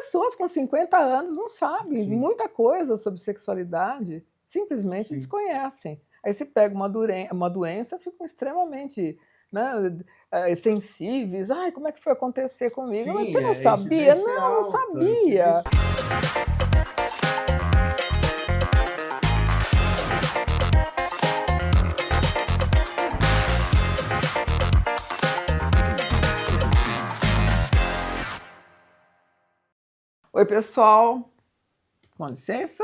pessoas com 50 anos não sabem Sim. muita coisa sobre sexualidade, simplesmente Sim. desconhecem. Aí se pega uma doença, ficam extremamente, né, sensíveis. "Ai, como é que foi acontecer comigo?" "Mas Sim, você não é sabia?" incidência "Não, não alta, sabia." incidência. Oi, pessoal, com licença.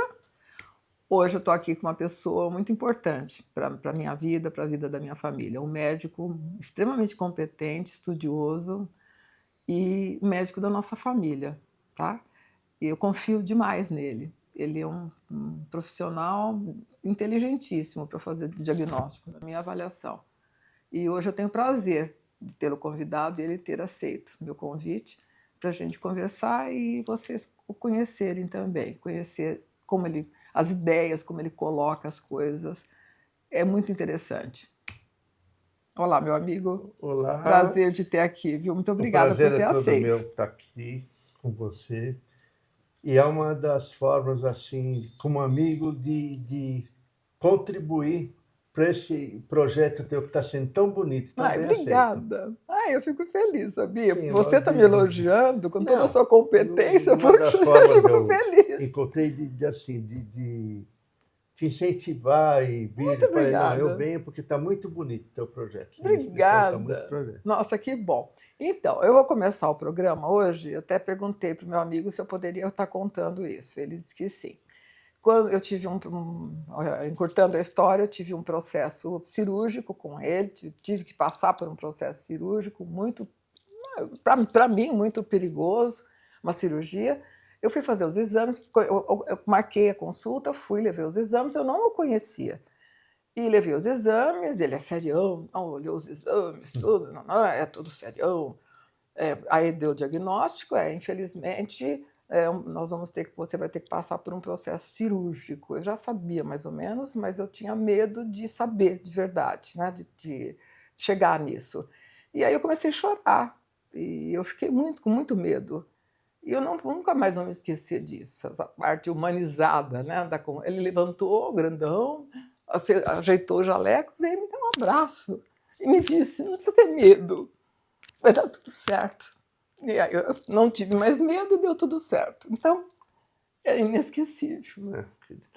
Hoje eu estou aqui com uma pessoa muito importante para a minha vida, para a vida da minha família. Um médico extremamente competente, estudioso e médico da nossa família, tá? E eu confio demais nele. Ele é um profissional inteligentíssimo para fazer diagnóstico, na minha avaliação. E hoje eu tenho o prazer de tê-lo convidado e ele ter aceito o meu convite para a gente conversar e vocês o conhecerem também, conhecer como ele, as ideias, como ele coloca as coisas. É muito interessante. Olá, meu amigo. Olá, Prazer de ter aqui, viu? Muito o obrigada por prazer é ter todo meu aceito. estar aqui com você. E é uma das formas, assim, como amigo, de contribuir para esse projeto teu que está sendo tão bonito, tão Ai, bem aceito. obrigada. Ai, eu fico feliz, sabia? Sim, Você está me elogiando com toda a Não, sua competência, uma poxa, das eu formas fico eu feliz. encontrei de te incentivar e Muito vir. Falei, não, eu obrigada. venho porque está muito bonito o teu projeto. Você me explicou, está muito Obrigada. projeto. Nossa, que bom. Então, eu vou começar o programa hoje, até perguntei para o meu amigo se eu poderia estar contando isso. Ele disse que sim. Quando eu tive encurtando a história, eu tive um processo cirúrgico com ele, tive que passar por um processo cirúrgico muito, para mim, muito perigoso, uma cirurgia. Eu fui fazer os exames, eu marquei a consulta, fui, levei os exames, eu não o conhecia. E levei os exames, ele é serião, não, olhou os exames, tudo, não, é tudo serião. Aí deu o diagnóstico, infelizmente, nós vamos ter que, você vai ter que passar por um processo cirúrgico. Eu já sabia mais ou menos, mas eu tinha medo de saber de verdade, né, de chegar nisso. E aí eu comecei a chorar, e eu fiquei com muito medo. E eu nunca mais vou me esquecer disso, essa parte humanizada, né? Ele levantou, grandão, ajeitou o jaleco, veio me dar um abraço e me disse: "Não precisa ter medo, vai dar tudo certo." E aí eu não tive mais medo e deu tudo certo. Então, é inesquecível. É,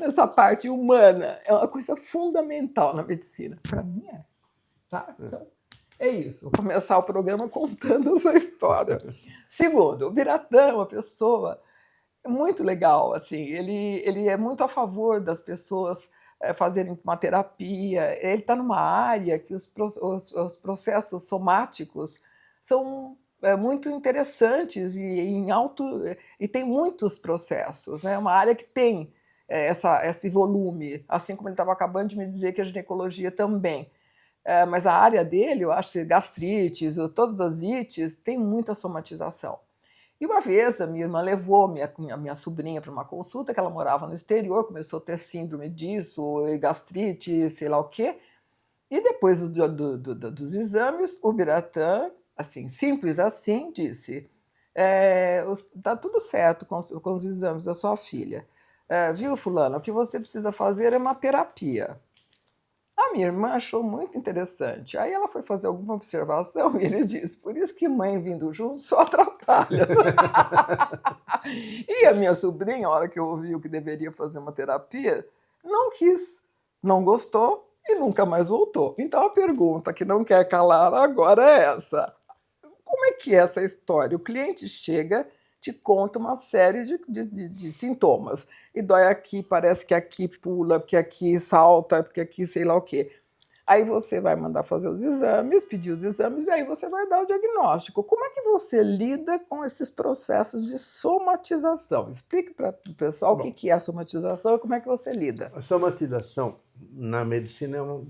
Essa parte humana é uma coisa fundamental na medicina. Para mim é. Tá? Então, é isso. Vou começar o programa contando essa história. Segundo, o Biratã é uma pessoa muito legal, assim, ele é muito a favor das pessoas fazerem uma terapia. Ele está numa área que os processos somáticos são muito interessantes e tem muitos processos, né? É uma área que tem esse volume, assim como ele estava acabando de me dizer que a ginecologia também. Mas a área dele, eu acho que gastrites, todas as ites, tem muita somatização. E uma vez a minha irmã levou minha sobrinha para uma consulta, que ela morava no exterior, começou a ter síndrome disso, gastrite, sei lá o quê. E depois dos exames, o Biratã, assim, simples assim, disse: "Está tudo certo com os exames da sua filha. Viu, fulana, o que você precisa fazer é uma terapia." A minha irmã achou muito interessante. Aí ela foi fazer alguma observação e ele disse: "Por isso que mãe vindo junto só atrapalha." E a minha sobrinha, a hora que eu ouvi que deveria fazer uma terapia, não quis, não gostou e nunca mais voltou. Então a pergunta que não quer calar agora é essa: como é que é essa história? O cliente chega, te conta uma série de sintomas. E dói aqui, parece que aqui pula, porque aqui salta, porque aqui sei lá o quê. Aí você vai mandar fazer os exames, pedir os exames, e aí você vai dar o diagnóstico. Como é que você lida com esses processos de somatização? Explique para o pessoal o Bom, que é a somatização e como é que você lida. a somatização na medicina é uma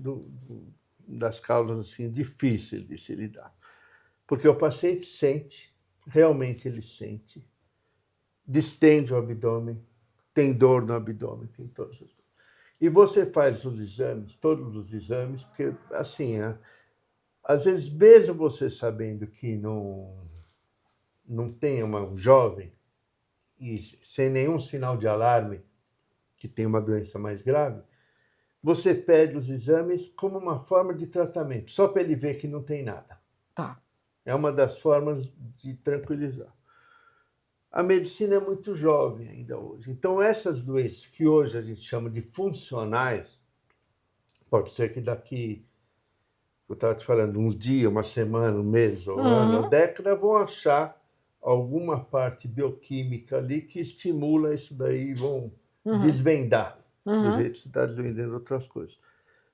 das causas assim, difíceis de se lidar. Porque o paciente sente, realmente ele sente, distende o abdômen, tem dor no abdômen, tem todas as coisas. E você faz os exames, todos os exames, porque assim, às vezes mesmo você sabendo que não tem um jovem, e sem nenhum sinal de alarme, que tem uma doença mais grave, você pede os exames como uma forma de tratamento, só para ele ver que não tem nada. Tá. É uma das formas de tranquilizar. A medicina é muito jovem ainda hoje. Então, essas doenças que hoje a gente chama de funcionais, pode ser que daqui, eu estava te falando, uns dias, uma semana, um mês, ou ano, ou década, vão achar alguma parte bioquímica ali que estimula isso daí e vão desvendar, do jeito que você está desvendando outras coisas.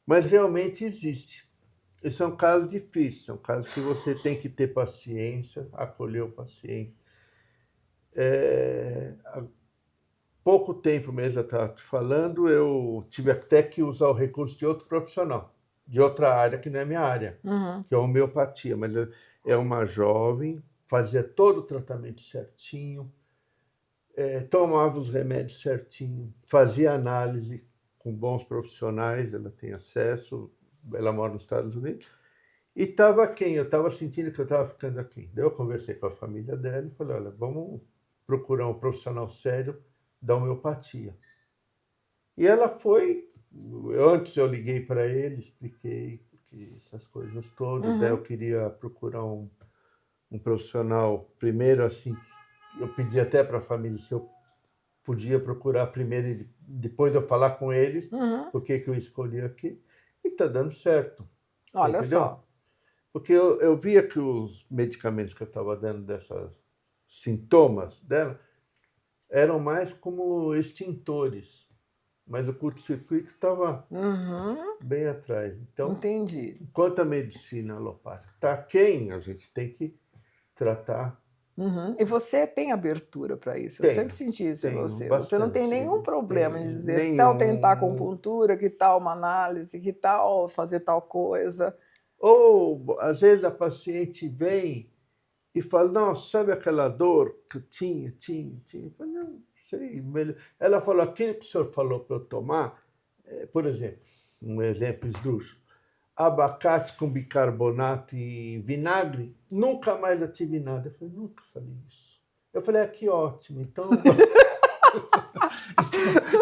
Mas realmente existe. E são casos difíceis, são casos que você tem que ter paciência, acolher o paciente. Há pouco tempo mesmo, eu estava te falando, eu tive até que usar o recurso de outro profissional, de outra área que não é minha área, que é a homeopatia, mas é uma jovem, fazia todo o tratamento certinho, tomava os remédios certinho, fazia análise com bons profissionais, ela tem acesso, ela mora nos Estados Unidos, e estava quem? Eu estava sentindo que eu estava ficando aqui. Daí eu conversei com a família dela e falei, olha, vamos procurar um profissional sério da homeopatia. E ela foi, antes eu liguei para ele, expliquei essas coisas todas, daí eu queria procurar um profissional, primeiro assim, eu pedi até para a família se eu podia procurar primeiro e depois eu falar com eles por que eu escolhi aqui, e está dando certo. Olha entendeu? só. Porque eu via que os medicamentos que eu estava dando desses sintomas dela eram mais como extintores, mas o curto-circuito estava bem atrás. Então, Entendi. enquanto a medicina alopática está aquém, a gente tem que tratar. E você tem abertura para isso? Eu sempre senti isso em Tenho você. Você não tem bastante. nenhum problema em dizer que tal tentar Nenhum. acupuntura, que tal uma análise, que tal fazer tal coisa. Ou, às vezes, a paciente vem e fala, nossa, sabe aquela dor que eu tinha? Eu falei, não sei. Ela falou, aquilo que o senhor falou para eu tomar, por exemplo, um exemplo esdrúxulo, abacate com bicarbonato e vinagre, nunca mais eu tive nada. Eu falei, nunca falei isso. Eu falei, que ótimo, então...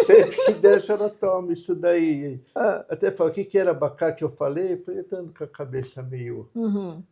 Sempre que der, a senhora toma isso daí. Até falou, o que era abacate que eu falei? Eu falei, estando com a cabeça meio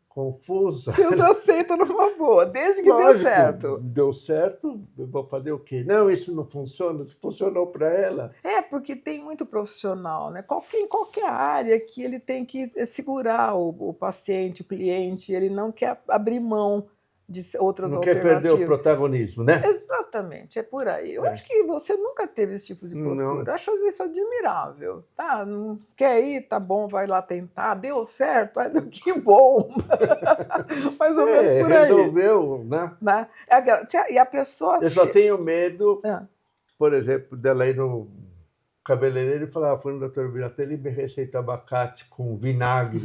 confusa. Deus aceita numa boa, desde que dê Lógico, certo. deu certo, eu vou fazer o quê? Não, isso não funciona, isso funcionou para ela. Porque tem muito profissional, né? Em qualquer área que ele tem que segurar o paciente, o cliente, ele não quer abrir mão de outras Não quer perder o alternativas. protagonismo, né? Exatamente, é por aí. Eu acho que você nunca teve esse tipo de postura. Não. Eu acho isso admirável. Tá, não quer ir, tá bom, vai lá tentar. Deu certo, que bom. Mais ou menos por aí. Resolveu, né? Né? E a pessoa... Eu só tenho medo, Ah. por exemplo, dela ir no cabeleireiro e falar, foi no doutor Birata, ele me receita abacate com vinagre.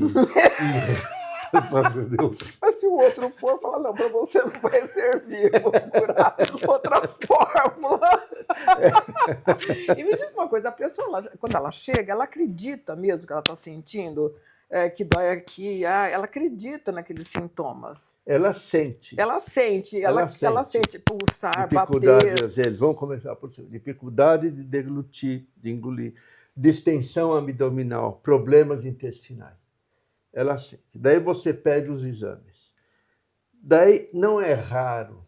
Meu Deus. Mas se o outro for, fala, não, para você não vai servir, vou procurar outra fórmula. E me diz uma coisa, a pessoa, quando ela chega, ela acredita mesmo que ela está sentindo que dói aqui, ela acredita naqueles sintomas. Ela sente. Ela sente pulsar, dificuldade, bater. às vezes, vamos começar por cima. Dificuldade de deglutir, de engolir, distensão abdominal, problemas intestinais. Ela sente. Daí você pede os exames. Daí não é raro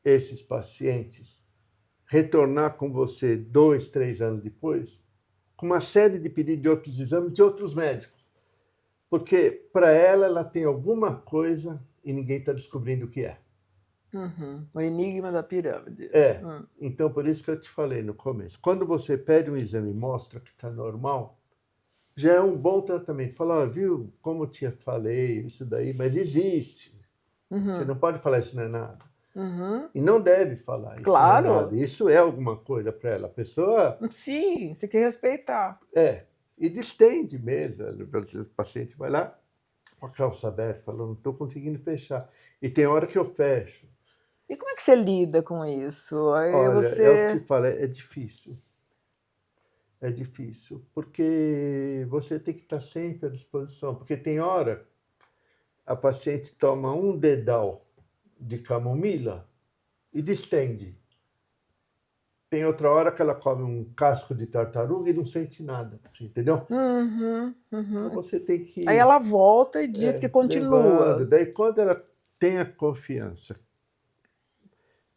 esses pacientes retornar com você 2, 3 anos depois com uma série de pedidos de outros exames de outros médicos. Porque para ela tem alguma coisa e ninguém está descobrindo o que é. O enigma da pirâmide. Então por isso que eu te falei no começo. Quando você pede um exame e mostra que está normal, já é um bom tratamento. Fala, viu, como eu te falei, isso daí, mas existe. Você não pode falar isso não é nada. E não deve falar isso Claro. não é nada. Isso é alguma coisa para ela. A pessoa... Sim, você quer respeitar. E distende mesmo. O paciente vai lá com a calça aberta, falando, não estou conseguindo fechar. E tem hora que eu fecho. E como é que você lida com isso? Aí Olha, você... é o que te falo, é difícil. É difícil, porque você tem que estar sempre à disposição. Porque tem hora a paciente toma um dedal de camomila e distende. Tem outra hora que ela come um casco de tartaruga e não sente nada, entendeu? Então você tem que Aí ela volta e diz que continua. levando. Daí quando ela tem a confiança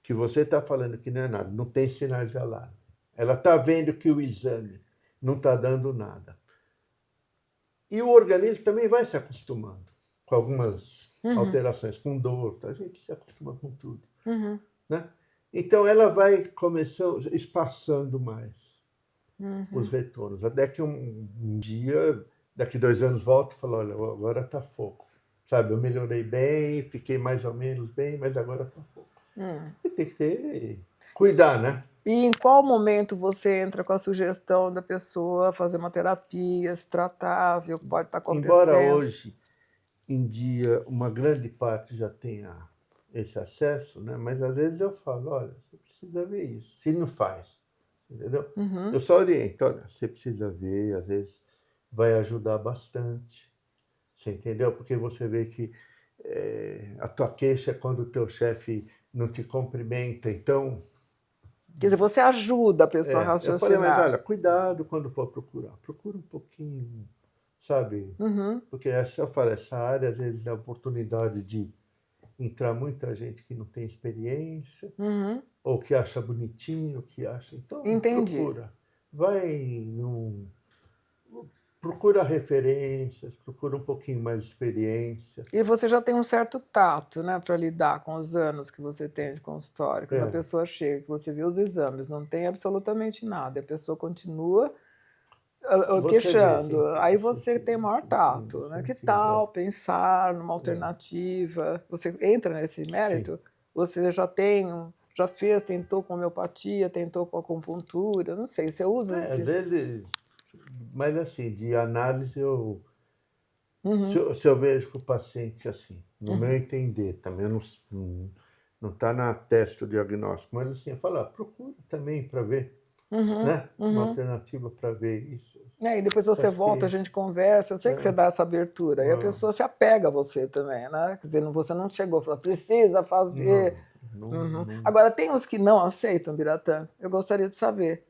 que você está falando que não é nada, não tem sinais de alarme, ela está vendo que o exame não está dando nada. E o organismo também vai se acostumando com algumas alterações, com dor, a gente se acostuma com tudo. Né? Então ela vai começando, espaçando mais os retornos. Até que um dia, daqui 2 anos, volta e fala, olha, agora está fogo. Sabe, eu melhorei bem, fiquei mais ou menos bem, mas agora está fogo. E tem que cuidar, né? E em qual momento você entra com a sugestão da pessoa fazer uma terapia, se tratar, ver o que pode estar acontecendo? Embora hoje em dia uma grande parte já tenha esse acesso, né? Mas às vezes eu falo, olha, você precisa ver isso. Se não faz, entendeu? Eu só oriento, olha, você precisa ver, às vezes vai ajudar bastante. Você entendeu? Porque você vê que a tua queixa é quando o teu chefe não te cumprimenta, então... Quer dizer, você ajuda a pessoa a raciocinar. Eu falei, mas olha, cuidado quando for procurar. Procura um pouquinho, sabe? Porque eu falo, essa área às vezes dá oportunidade de entrar muita gente que não tem experiência, ou que acha bonitinho, que acha... Então, Entendi. procura. Procura referências, procura um pouquinho mais de experiência. E você já tem um certo tato, né, para lidar com os anos que você tem de consultório. Quando a pessoa chega, que você vê os exames, não tem absolutamente nada, a pessoa continua queixando. Aí você tem maior tato, né? Que tal pensar numa alternativa? Você entra nesse mérito? Você já fez, tentou com homeopatia, tentou com acupuntura, não sei, você usa Às vezes, mas assim, de análise se eu vejo que o paciente assim, no meu entender, também não está na testa do diagnóstico, mas assim, eu falo, procura também para ver, né? Uma alternativa para ver isso. E depois você volta, a gente conversa, eu sei que você dá essa abertura, e a pessoa se apega a você também, né? Quer dizer, você não chegou e falou, precisa fazer. Agora, tem uns que não aceitam, Biratã? Eu gostaria de saber.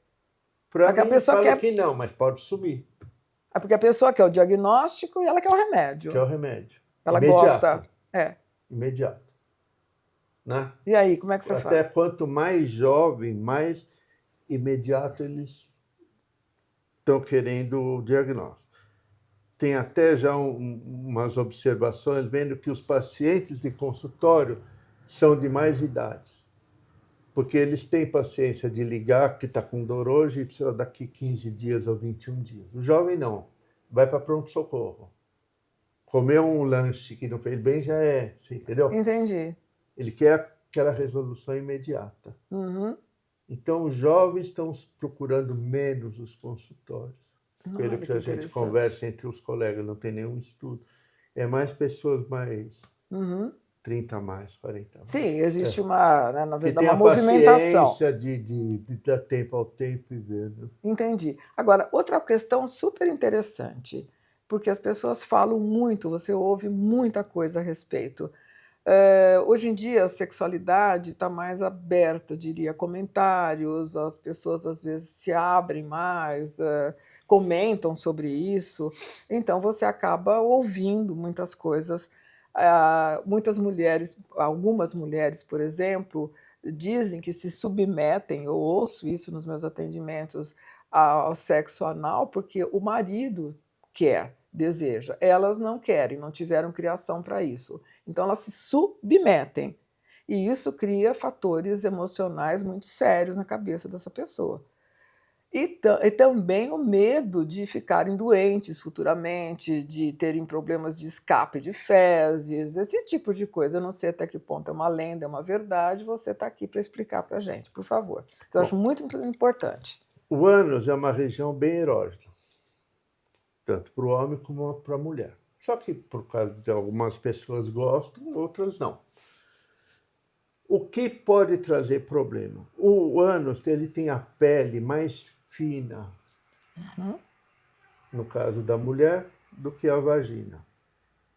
Para mim, fala que não, mas pode sumir. É porque a pessoa quer o diagnóstico e ela quer o remédio. Quer o remédio. Ela imediato. gosta. Imediato. Né? E aí, como é que você faz? Até quanto mais jovem, mais imediato eles estão querendo o diagnóstico. Tem até já umas observações vendo que os pacientes de consultório são de mais idades. Porque eles têm paciência de ligar que está com dor hoje e precisa daqui 15 dias ou 21 dias. O jovem não. Vai para pronto-socorro. Comer um lanche que não fez bem já você entendeu? Entendi. Ele quer aquela resolução imediata. Então, os jovens estão procurando menos os consultórios. Pelo que a gente conversa entre os colegas, não tem nenhum estudo. É mais pessoas mais 30 a mais, 40 a mais. Sim, existe uma, né, na verdade, uma movimentação. Paciência de dar tempo ao tempo e ver. Né? Entendi. Agora, outra questão super interessante, porque as pessoas falam muito, você ouve muita coisa a respeito. Hoje em dia a sexualidade está mais aberta, diria, comentários, as pessoas às vezes se abrem mais, comentam sobre isso, então você acaba ouvindo muitas coisas. Muitas mulheres, algumas mulheres, por exemplo, dizem que se submetem, eu ouço isso nos meus atendimentos, ao sexo anal porque o marido quer, deseja. Elas não querem, não tiveram criação para isso. Então elas se submetem. E isso cria fatores emocionais muito sérios na cabeça dessa pessoa. E também o medo de ficarem doentes futuramente, de terem problemas de escape de fezes, esse tipo de coisa. Eu não sei até que ponto é uma lenda, é uma verdade, você está aqui para explicar para a gente, por favor, que eu acho muito importante. O ânus é uma região bem erógena, tanto para o homem como para a mulher. Só que por causa de algumas pessoas gostam, outras não. O que pode trazer problema? O ânus ele tem a pele mais fina, no caso da mulher, do que a vagina.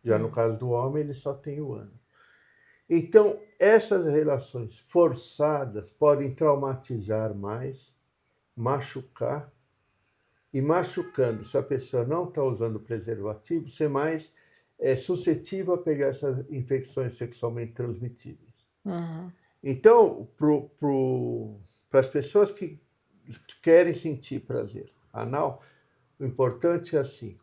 Já no caso do homem, ele só tem o ânus. Então, essas relações forçadas podem traumatizar mais, machucar, e machucando, se a pessoa não está usando preservativo, ser mais suscetível a pegar essas infecções sexualmente transmitíveis. Uhum. Então, para as pessoas que querem sentir prazer anal, o importante é assim,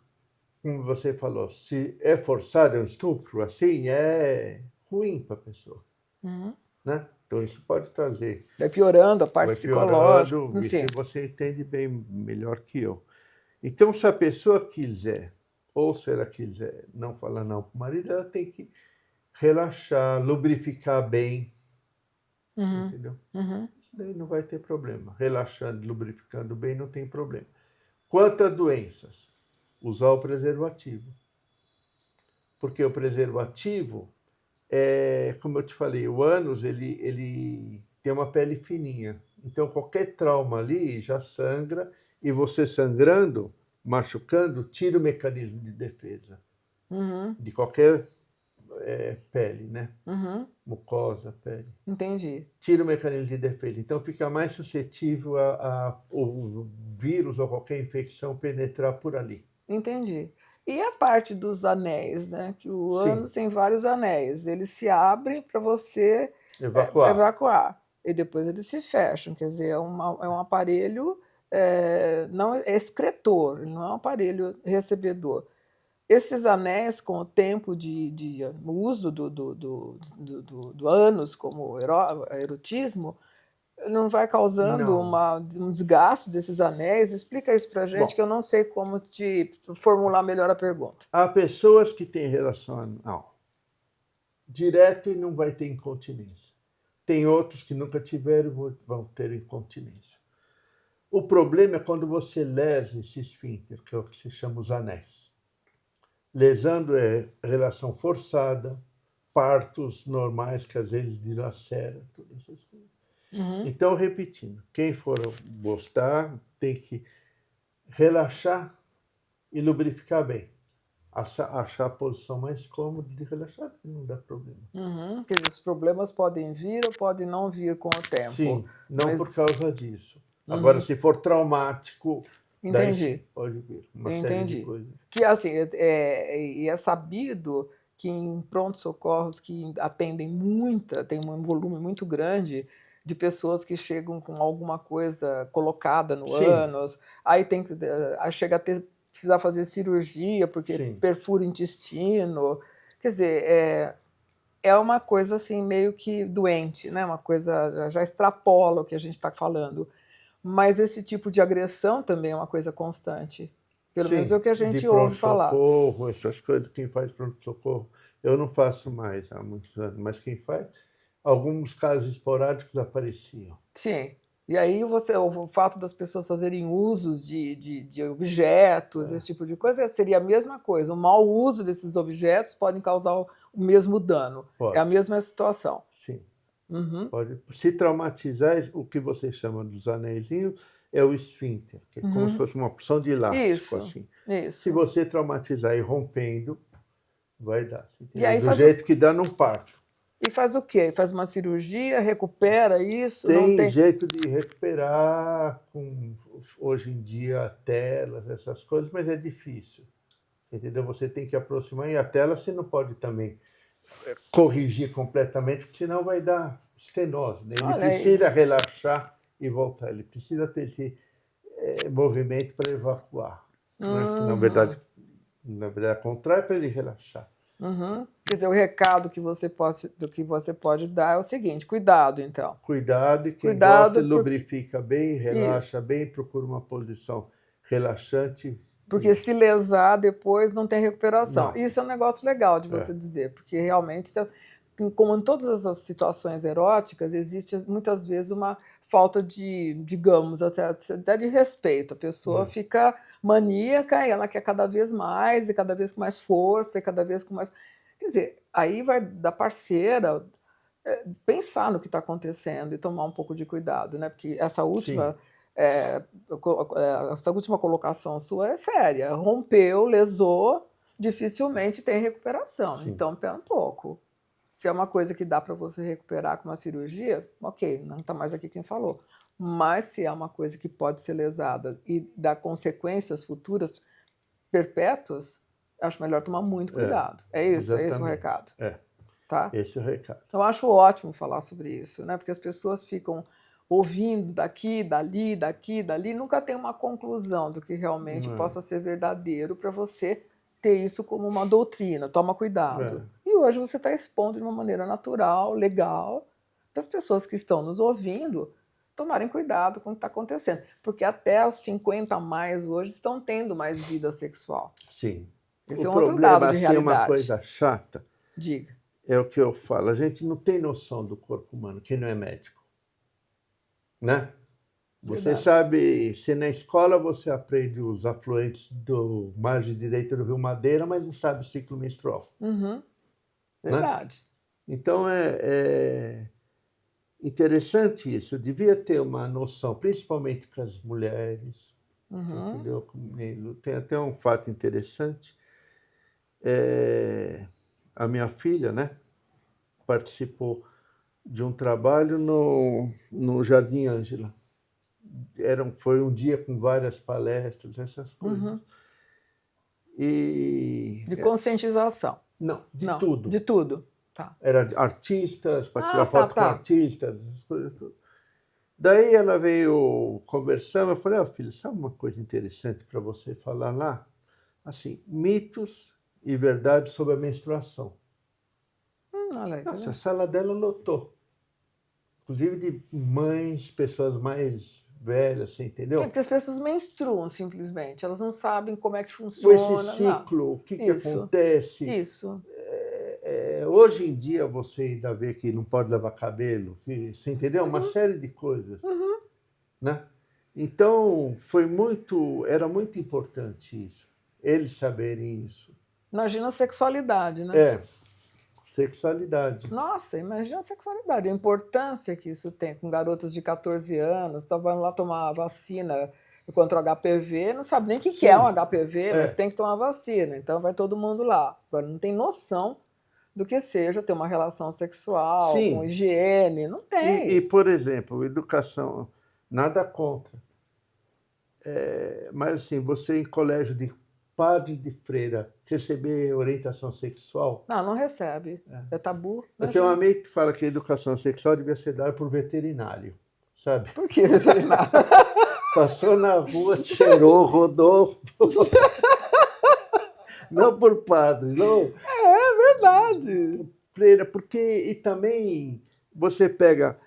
como você falou, se é forçado, é um estupro, assim, é ruim para a pessoa, Uhum. né? Então, isso pode trazer, Vai piorando a parte vai psicológica, piorando, enfim. isso você entende bem melhor que eu. Então, se a pessoa quiser, ou se ela quiser não falar não para o marido, ela tem que relaxar, lubrificar bem, Uhum. entendeu? Uhum. Isso daí não vai ter problema. Relaxando, lubrificando bem, não tem problema. Quanto a doenças, usar o preservativo. Porque o preservativo, como eu te falei, o ânus ele tem uma pele fininha. Então, qualquer trauma ali já sangra, e você sangrando, machucando, tira o mecanismo de defesa Uhum. de qualquer pele, né? Uhum. Mucosa, pele. Entendi. Tira o mecanismo de defesa. Então, fica mais suscetível a o vírus ou qualquer infecção penetrar por ali. Entendi. E a parte dos anéis, né, que o Sim, ânus tem vários anéis, eles se abrem para você, evacuar. evacuar, e depois eles se fecham, quer dizer, é um aparelho, não é excretor, ele não é um aparelho recebedor. Esses anéis, com o tempo de uso do ânus como erotismo, não vai causando Não. um desgaste desses anéis? Explica isso pra gente, que Bom, eu não sei como te formular melhor a pergunta. há pessoas que têm relação anal direto e não vai ter incontinência. Tem outros que nunca tiveram e vão ter incontinência. O problema é quando você lesa esse esfíncter, que é o que se chama os anéis. Lesando é relação forçada, partos normais que às vezes dilacera, todas essas coisas. Uhum. Então, repetindo, quem for gostar tem que relaxar e lubrificar bem. Achar a posição mais cômoda de relaxar, não dá problema. Uhum. Quer dizer, os problemas podem vir ou podem não vir com o tempo, Sim, não por mas causa disso. Agora, uhum. se for traumático, daí sim, Entendi, pode vir uma série de entendi. coisas. Que assim, e é sabido que em prontos-socorros que atendem tem um volume muito grande de pessoas que chegam com alguma coisa colocada no Sim, ânus, aí aí chega a precisar fazer cirurgia porque sim, perfura o intestino. Quer dizer, é uma coisa assim meio que doente, né, uma coisa já extrapola o que a gente está falando. Mas esse tipo de agressão também é uma coisa constante. Pelo menos é o sim. que a De gente ouve falar. pronto-socorro, essas coisas, quem faz pronto-socorro, eu não faço mais há muitos anos, mas quem faz, alguns casos esporádicos apareciam. Sim. E aí o fato das pessoas fazerem usos de objetos, esse É, tipo de coisa, seria a mesma coisa. O mau uso desses objetos podem causar o mesmo dano. É a pode, mesma situação. sim. Uhum. Pode se traumatizar, o que você chama dos anéisinhos é o esfíncter, que é como se Uhum. fosse uma opção de elástico, Isso, assim. Se isso. você traumatizar e rompendo, vai dar, E entendeu? aí Do jeito que dá num parto. faz o quê? Faz uma cirurgia, recupera isso, não Tem tem. jeito de recuperar com, hoje em dia, telas, essas coisas, mas é difícil, entendeu? Você tem que aproximar, e a tela você não pode também corrigir completamente, porque senão vai dar estenose, né? Ele Olha aí. precisa relaxar e voltar, ele precisa ter esse movimento para evacuar, né? Que Uhum. na verdade, é contrário, para ele relaxar. Uhum. Quer dizer, o recado do que você pode dar é o seguinte: cuidado, então. Cuidado, e quem gosta, Cuidado, porque. lubrifica bem, Isso. relaxa bem, procura uma posição relaxante. Porque se lesar depois não tem recuperação. Não, Isso é um negócio legal de é, você dizer, porque realmente, como em todas as situações eróticas, existe muitas vezes uma falta de, digamos, até de respeito. A pessoa é, fica maníaca e ela quer cada vez mais, e cada vez com mais força, e cada vez com mais. Quer dizer, aí vai da parceira pensar no que está acontecendo e tomar um pouco de cuidado, né? Porque sim, eh, essa última colocação sua é séria. Rompeu, lesou, dificilmente tem recuperação. sim. Então, espera um pouco. Se é uma coisa que dá para você recuperar com uma cirurgia, ok, não está mais aqui quem falou. Mas se é uma coisa que pode ser lesada e dar consequências futuras perpétuas, acho melhor tomar muito cuidado. É esse o exatamente. recado. É, Tá? esse é o recado. Eu acho ótimo falar sobre isso, né? Porque as pessoas ficam ouvindo daqui, dali, nunca tem uma conclusão do que realmente Não. possa ser verdadeiro para você ter isso como uma doutrina. Toma cuidado. É. E hoje você está expondo de uma maneira natural, legal, para as pessoas que estão nos ouvindo tomarem cuidado com o que está acontecendo. Porque até os 50 a mais hoje estão tendo mais vida sexual. Sim. Esse é O um outro problema, dado de assim, é realidade. uma coisa chata, Diga. é o que eu falo, a gente não tem noção do corpo humano, quem não é médico. Né? Você Verdade. sabe, se na escola você aprende os afluentes do margem direita do Rio Madeira, mas não sabe o ciclo menstrual. Uhum. Verdade. Então é interessante isso. Eu devia ter uma noção, principalmente para as mulheres. Uhum. Entendeu? Tem até um fato interessante. A minha filha, né, participou de um trabalho no Jardim Ângela. Foi um dia com várias palestras, essas coisas. Uhum. E De conscientização. não, de Não, tudo. de tudo. Tá. Era artistas, para tirar Ah, foto tá. com artistas, essas coisas tudo. Daí ela veio conversando, eu falei, filho, sabe uma coisa interessante para você falar lá? Assim, mitos e verdades sobre a menstruação. Olha aí, tá Nossa, a vendo? sala dela lotou. Inclusive de mães, pessoas mais velhas, você entendeu? É porque as pessoas menstruam simplesmente, elas não sabem como é que Esse funciona. ciclo, o que Isso. acontece. Isso. Hoje em dia você ainda vê que não pode lavar cabelo, você entendeu? Uma série de coisas. Né? Então, era muito importante isso, eles saberem isso. Imagina a sexualidade, né? Sexualidade. Nossa, imagina a sexualidade, a importância que isso tem com garotas de 14 anos, estavam lá tomar a vacina contra o HPV, não sabe nem o que é um HPV, mas tem que tomar vacina, então vai todo mundo lá. Agora, não tem noção do que seja ter uma relação sexual, Sim. com higiene, não tem. E, por exemplo, educação, nada contra. Mas assim, você em colégio de padre de freira receber orientação sexual... Não recebe. É tabu. Eu tenho um amigo que fala que a educação sexual devia ser dada por veterinário, sabe? Por que veterinário? Passou na rua, cheirou, rodou. Não por padre, não. É verdade. Freira, porque... E também você pega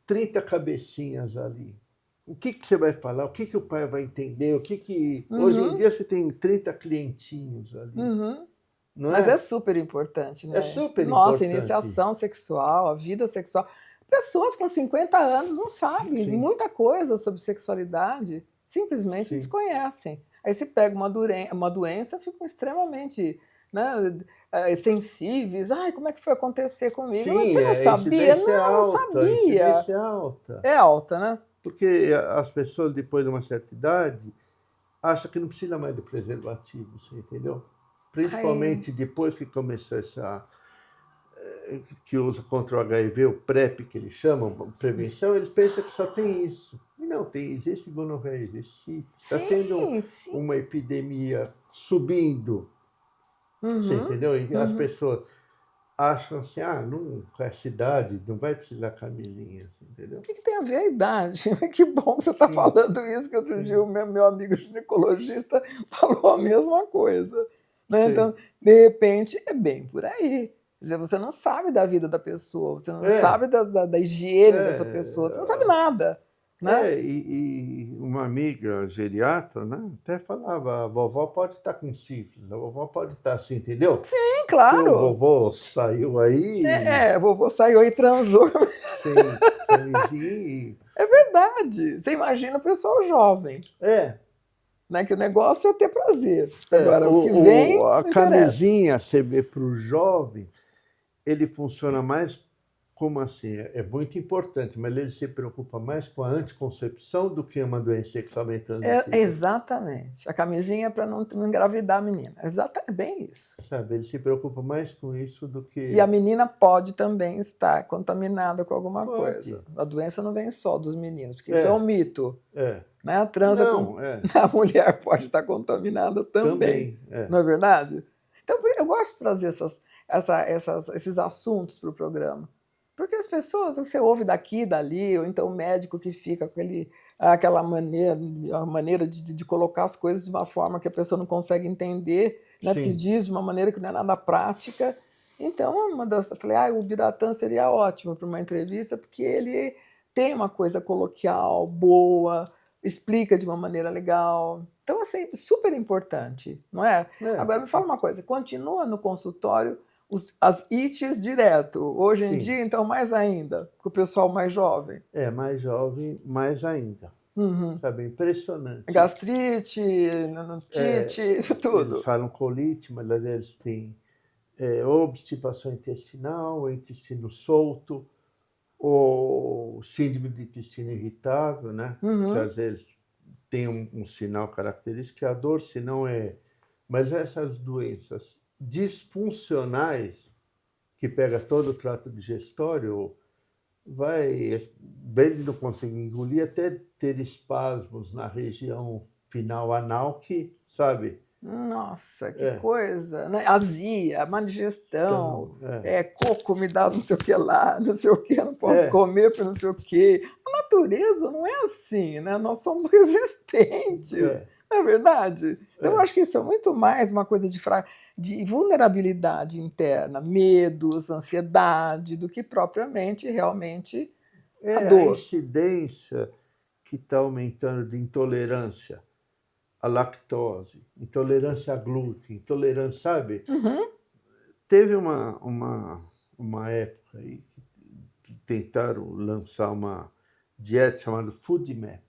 30 cabecinhas ali. O que você vai falar? O que o pai vai entender? Hoje em dia você tem 30 clientinhos ali. Não Mas é super importante, né? É super Nossa, importante. iniciação sexual, a vida sexual. Pessoas com 50 anos não sabem muita coisa sobre sexualidade, simplesmente desconhecem. Aí se pega uma doença, ficam extremamente, né, sensíveis. Ai, como é que foi acontecer comigo? Sim, Você não sabia? Não sabia. É alta. É alta, né? Porque as pessoas, depois de uma certa idade, acham que não precisa mais do preservativo, você entendeu? Principalmente depois que começou que usa contra o HIV, o PrEP, que eles chamam, prevenção, eles pensam que só tem isso. E não, existe gonorreia, existe. Está tendo uma epidemia subindo, você entendeu? E as pessoas acham assim, não, com essa idade não vai precisar camisinha, entendeu? O que tem a ver a idade? Que bom que você está falando isso, que outro dia o meu amigo ginecologista falou a mesma coisa. Né? Então, de repente, é bem por aí. Quer dizer, você não sabe da vida da pessoa, você não sabe da higiene dessa pessoa, você não sabe nada. Né? E uma amiga geriatra, né, até falava, a vovó pode estar com sífilis, a vovó pode estar assim, entendeu? Sim, claro. O vovô saiu aí... o vovô saiu aí e transou. É verdade. Você imagina o pessoal jovem. Né, que o negócio é ter prazer. Agora, o que vem... A camisinha, você vê para o jovem, ele funciona mais como assim? É muito importante, mas ele se preocupa mais com a anticoncepção do que uma doença sexualmente transmissível. Exatamente. A camisinha é para não engravidar a menina. É bem isso. Sabe, ele se preocupa mais com isso do que... E a menina pode também estar contaminada com alguma Pode. coisa. A doença não vem só dos meninos, porque isso é um mito. Né? A transa com a mulher pode estar contaminada também. Não é verdade? Então, eu gosto de trazer esses assuntos para o programa. Porque as pessoas, você ouve daqui, dali, ou então o médico que fica com aquela maneira de colocar as coisas de uma forma que a pessoa não consegue entender, né? Porque diz de uma maneira que não é nada prática. Então, eu falei, o Biratã seria ótimo para uma entrevista, porque ele tem uma coisa coloquial, boa, explica de uma maneira legal. Então, assim, super importante, não é? Agora, me fala uma coisa, continua no consultório as ITs direto. Hoje em dia, então, mais ainda, com o pessoal mais jovem. Mais jovem, mais ainda. Sabe, impressionante. Gastrite, tite, isso tudo. Eles falam colite, mas às vezes tem obstipação intestinal, intestino solto, ou síndrome de intestino irritável, né? Que às vezes tem um sinal característico, que é a dor, se não é... Mas essas doenças disfuncionais, que pega todo o trato digestório, vai, desde não conseguir engolir, até ter espasmos na região final anal, que, sabe... Nossa, que coisa, né? Azia, má digestão, coco me dá não sei o que lá, não sei o que, não posso comer porque não sei o que. A natureza não é assim, né? Nós somos resistentes, não é verdade? Então, eu acho que isso é muito mais uma coisa de vulnerabilidade interna, medos, ansiedade, do que propriamente, realmente, a dor. A incidência que está aumentando de intolerância a lactose, intolerância a glúten, intolerância, sabe? Teve uma época aí que tentaram lançar uma dieta chamada Food Map.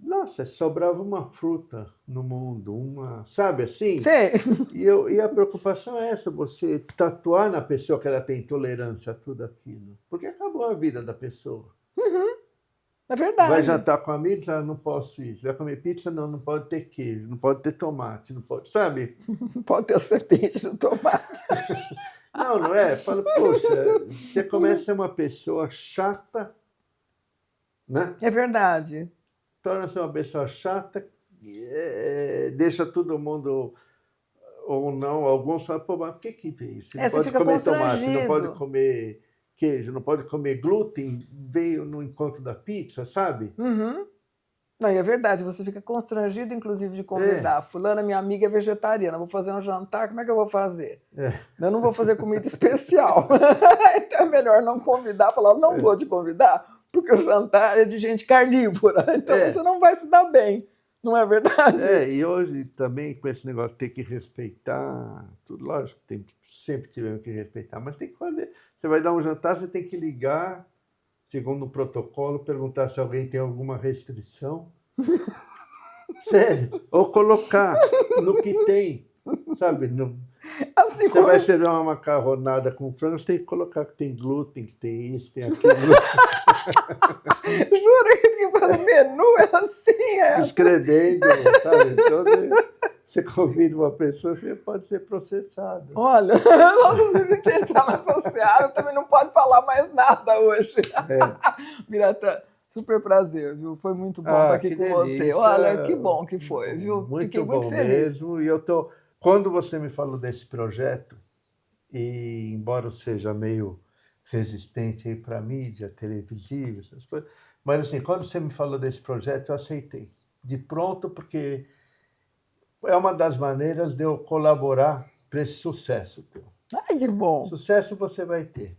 Nossa, sobrava uma fruta no mundo, sabe assim? Sim. E a preocupação é essa, você tatuar na pessoa que ela tem intolerância a tudo aquilo. Porque acabou a vida da pessoa. É verdade. Vai jantar com amigos, não posso isso. Vai comer pizza, não pode ter queijo, não pode ter tomate, não pode, sabe? Não pode ter serpente no tomate. Não é? Fala, poxa, você começa a ser uma pessoa chata, né? É verdade. Torna-se uma pessoa chata, deixa todo mundo, ou não, alguns falam, pô, mas por que veio? Você não pode comer tomate, não pode comer queijo, não pode comer glúten, veio no encontro da pizza, sabe? Não, e é verdade, você fica constrangido, inclusive, de convidar. Fulana, minha amiga, é vegetariana, vou fazer um jantar, como é que eu vou fazer? Eu não vou fazer comida especial. Então é melhor não convidar, falar, não vou te convidar, porque o jantar é de gente carnívora, então você não vai se dar bem. Não é verdade? E hoje também, com esse negócio de ter que respeitar, tudo, lógico, sempre tivemos que respeitar, mas tem que fazer. Você vai dar um jantar, você tem que ligar, segundo o protocolo, perguntar se alguém tem alguma restrição. Sério. Ou colocar no que tem, sabe? Assim você vai servir uma macarronada com frango, você tem que colocar que tem glúten, que tem isso, tem aquilo. Jura que o menu é assim? Escrevendo, sabe? Então, você convida uma pessoa, você pode ser processado. Olha, nossa, se a gente entrar nessa seara, também não pode falar mais nada hoje. Biratã, super prazer, viu? Foi muito bom estar aqui com delícia. você. Olha, que bom que foi, viu? Fiquei muito feliz. Mesmo. E quando você me falou desse projeto, e embora eu seja meio resistente aí para mídia, televisiva, essas coisas, mas assim, quando você me falou desse projeto, eu aceitei. De pronto, porque é uma das maneiras de eu colaborar para esse sucesso teu. Ai, que bom. Sucesso você vai ter.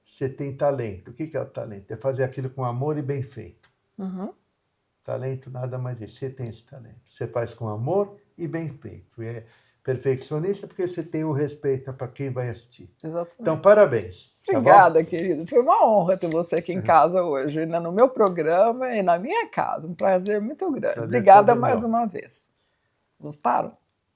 Você tem talento. O que é o talento? É fazer aquilo com amor e bem feito. Talento nada mais é. Você tem esse talento. Você faz com amor e bem feito. E é perfeccionista porque você tem o respeito para quem vai assistir. Exatamente. Então, parabéns. Obrigada, querido. Foi uma honra ter você aqui em casa hoje, no meu programa e na minha casa. Um prazer muito grande. Obrigada mais uma vez. Gostaram?